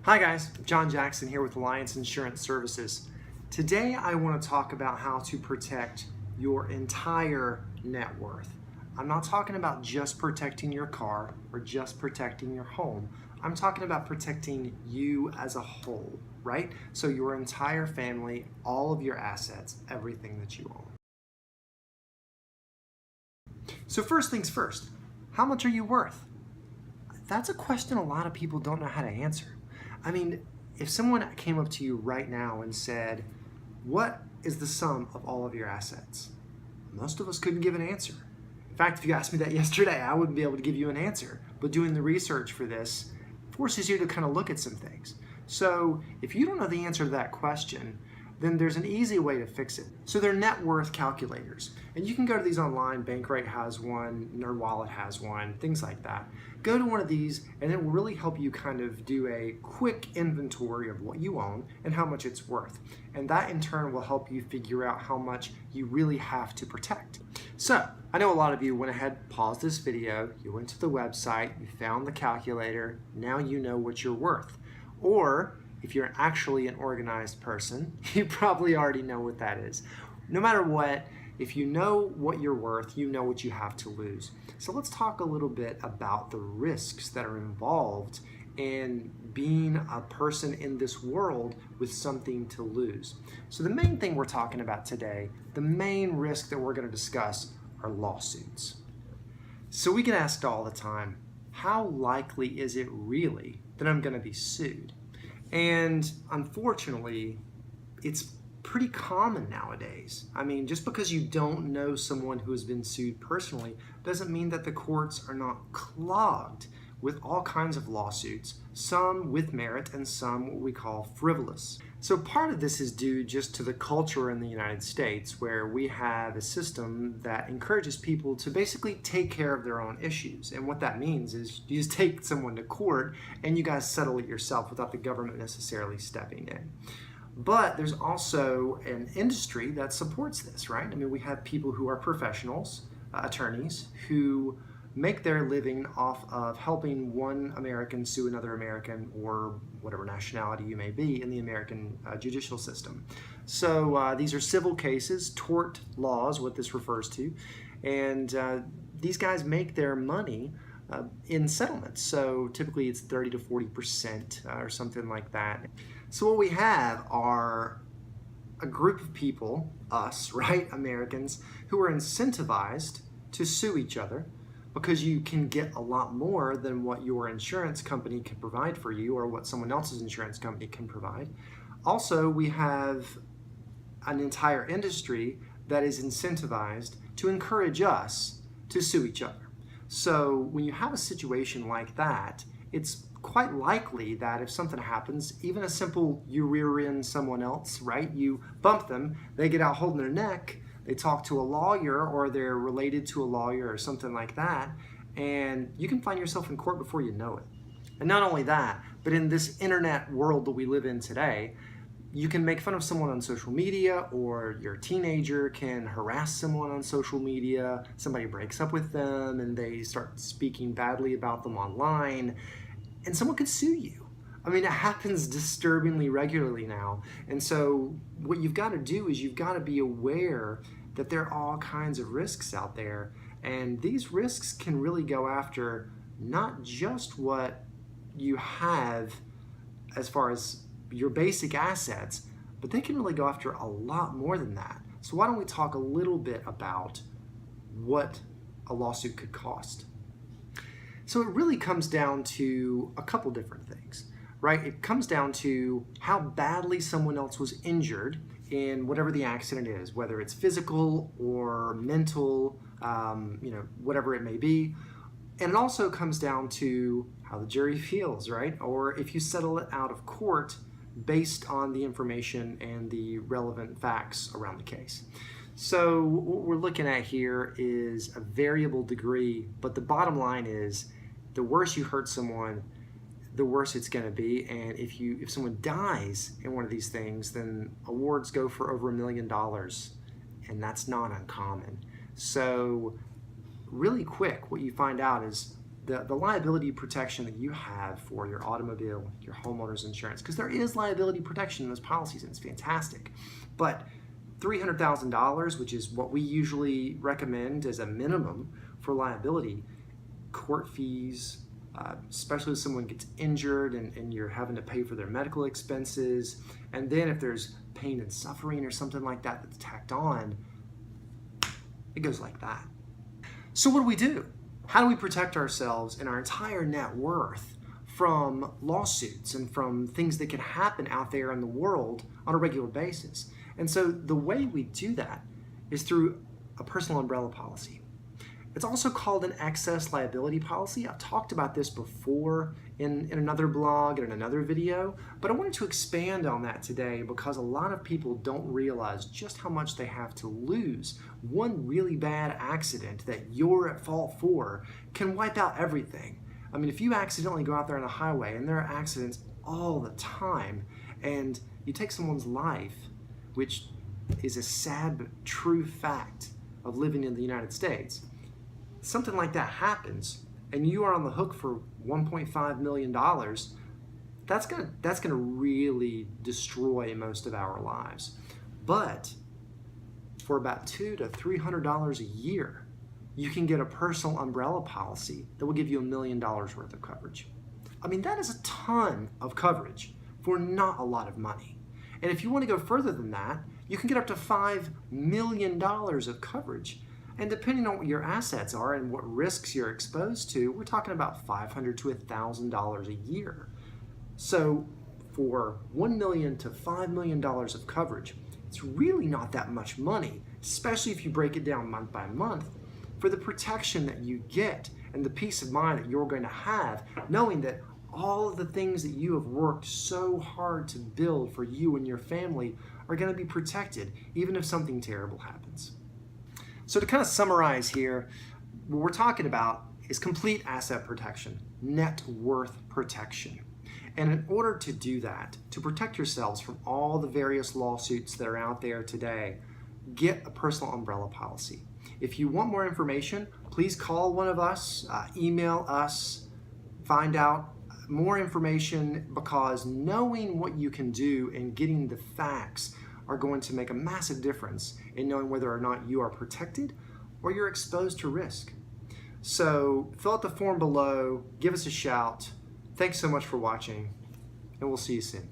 Hi guys, John Jackson here with Alliance Insurance Services. Today I want to talk about how to protect your entire net worth. I'm not talking about just protecting your car or just protecting your home. I'm talking about protecting you as a whole, right? So your entire family, all of your assets, everything that you own. So first things first, how much are you worth? That's a question a lot of people don't know how to answer. I mean, if someone came up to you right now and said, what is the sum of all of your assets? Most of us couldn't give an answer. In fact, if you asked me that yesterday, I wouldn't be able to give you an answer. But doing the research for this forces you to kind of look at some things. So if you don't know the answer to that question, then there's an easy way to fix it. So they're net worth calculators. And you can go to these online. Bankrate has one, NerdWallet has one, things like that. Go to one of these and it will really help you kind of do a quick inventory of what you own and how much it's worth. And that in turn will help you figure out how much you really have to protect. So I know a lot of you went ahead, paused this video, you went to the website, you found the calculator, now you know what you're worth. Or if you're actually an organized person, you probably already know what that is. No matter what, if you know what you're worth, you know what you have to lose. So let's talk a little bit about the risks that are involved in being a person in this world with something to lose. So the main thing we're talking about today, the main risk that we're going to discuss are lawsuits. So we get asked all the time, how likely is it really that I'm going to be sued? And unfortunately, it's pretty common nowadays. I mean, just because you don't know someone who has been sued personally doesn't mean that the courts are not clogged with all kinds of lawsuits, some with merit and some what we call frivolous. So part of this is due just to the culture in the United States, where we have a system that encourages people to basically take care of their own issues. And what that means is you just take someone to court and you guys settle it yourself without the government necessarily stepping in. But there's also an industry that supports this, right? I mean, we have people who are professionals, attorneys, who make their living off of helping one American sue another American, or whatever nationality you may be, in the American judicial system. So these are civil cases, tort laws, what this refers to, and these guys make their money in settlements. So typically it's 30 to 40% or something like that. So what we have are a group of people, us, right, Americans, who are incentivized to sue each other because you can get a lot more than what your insurance company can provide for you or what someone else's insurance company can provide. Also, we have an entire industry that is incentivized to encourage us to sue each other. So when you have a situation like that, it's quite likely that if something happens, even a simple you rear end someone else, right? You bump them, they get out holding their neck, they talk to a lawyer or they're related to a lawyer or something like that, and you can find yourself in court before you know it. And not only that, but in this internet world that we live in today, you can make fun of someone on social media, or your teenager can harass someone on social media, somebody breaks up with them and they start speaking badly about them online, and someone could sue you. I mean, it happens disturbingly regularly now. And so what you've got to do is you've got to be aware that there are all kinds of risks out there. And these risks can really go after not just what you have as far as your basic assets, but they can really go after a lot more than that. So why don't we talk a little bit about what a lawsuit could cost? So it really comes down to a couple different things, right? It comes down to how badly someone else was injured in whatever the accident is, whether it's physical or mental, whatever it may be. And it also comes down to how the jury feels, right? Or if you settle it out of court based on the information and the relevant facts around the case. So what we're looking at here is a variable degree, but the bottom line is the worse you hurt someone, the worse it's going to be. And if someone dies in one of these things, then awards go for over $1 million, and that's not uncommon. So really quick, what you find out is the liability protection that you have for your automobile, your homeowner's insurance, because there is liability protection in those policies and it's fantastic. But $300,000, which is what we usually recommend as a minimum for liability, court fees, especially if someone gets injured and you're having to pay for their medical expenses, and then if there's pain and suffering or something like that that's tacked on, it goes like that. So what do we do? How do we protect ourselves and our entire net worth from lawsuits and from things that can happen out there in the world on a regular basis? And so the way we do that is through a personal umbrella policy. It's also called an excess liability policy. I've talked about this before in another blog and in another video, but I wanted to expand on that today because a lot of people don't realize just how much they have to lose. One really bad accident that you're at fault for can wipe out everything. I mean, if you accidentally go out there on the highway, and there are accidents all the time, and you take someone's life, which is a sad but true fact of living in the United States, something like that happens and you are on the hook for $1.5 million, that's gonna really destroy most of our lives. But for about $200 to $300 a year, you can get a personal umbrella policy that will give you $1 million worth of coverage. I mean, that is a ton of coverage for not a lot of money. And if you want to go further than that, you can get up to $5 million of coverage. And depending on what your assets are and what risks you're exposed to, we're talking about $500 to $1,000 a year. So for $1 million to $5 million of coverage, it's really not that much money, especially if you break it down month by month, for the protection that you get and the peace of mind that you're going to have, knowing that all of the things that you have worked so hard to build for you and your family are going to be protected, even if something terrible happens. So to kind of summarize here, what we're talking about is complete asset protection, net worth protection. And in order to do that, to protect yourselves from all the various lawsuits that are out there today, get a personal umbrella policy. If you want more information, please call one of us, email us, find out more information, because knowing what you can do and getting the facts are going to make a massive difference in knowing whether or not you are protected or you're exposed to risk. So fill out the form below, give us a shout. Thanks so much for watching, and we'll see you soon.